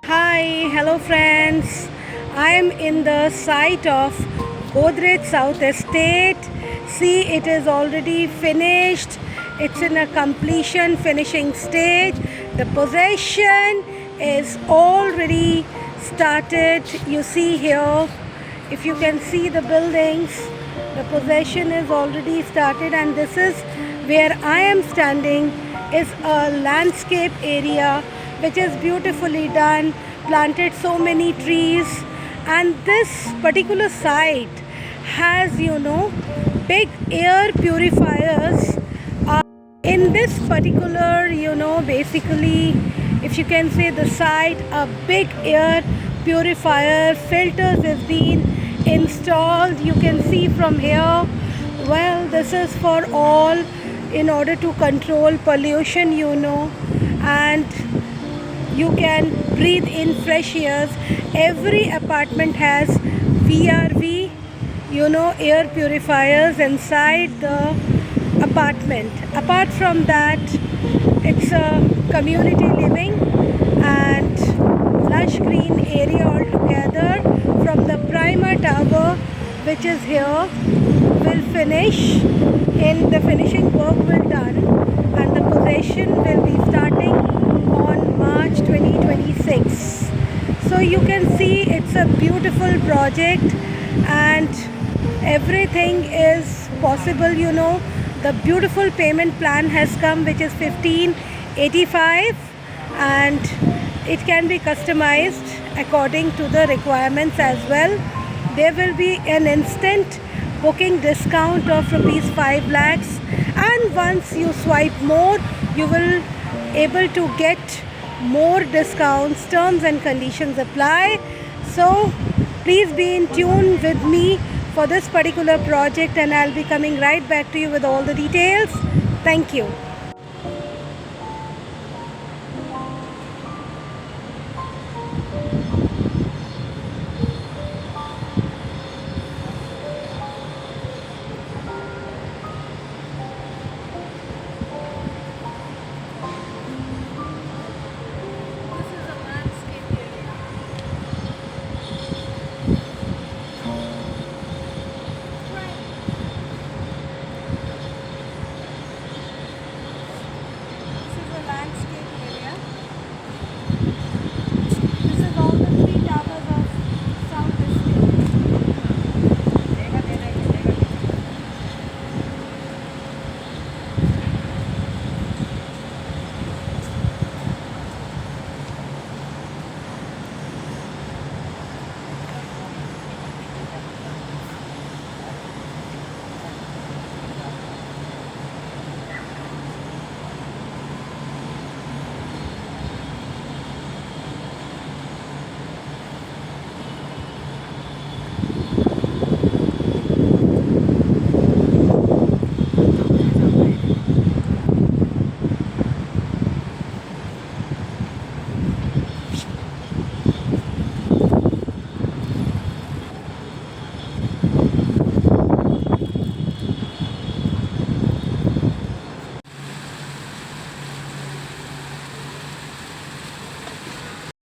Hi, hello friends. I am in the site of Godrej South Estate. See, it is already finished. It's in a completion finishing stage. The possession is already started. You see here, if you can see the buildings, the possession is already started, and this is where I am standing is a landscape area which is beautifully done, planted so many trees, and this particular site has big air purifiers. In this particular basically, if you can say the site, a big air purifier filters has been installed. You can see from here. Well, this is for all, in order to control pollution, and you can breathe in fresh airs. Every apartment has VRV, air purifiers inside the apartment. Apart from that, it's a community living and lush green area altogether. From the primer tower, which is here, will finish. In the finishing work will done, and the possession will be starting on March 2026. So you can see it's a beautiful project, and everything is possible. The beautiful payment plan has come, which is 1585, and it can be customized according to the requirements as well. There will be an instant booking discount of rupees 5 lakhs, and once you swipe more, you will able to get more discounts. Terms and conditions apply. So please be in tune with me for this particular project, and I'll be coming right back to you with all the details. Thank you.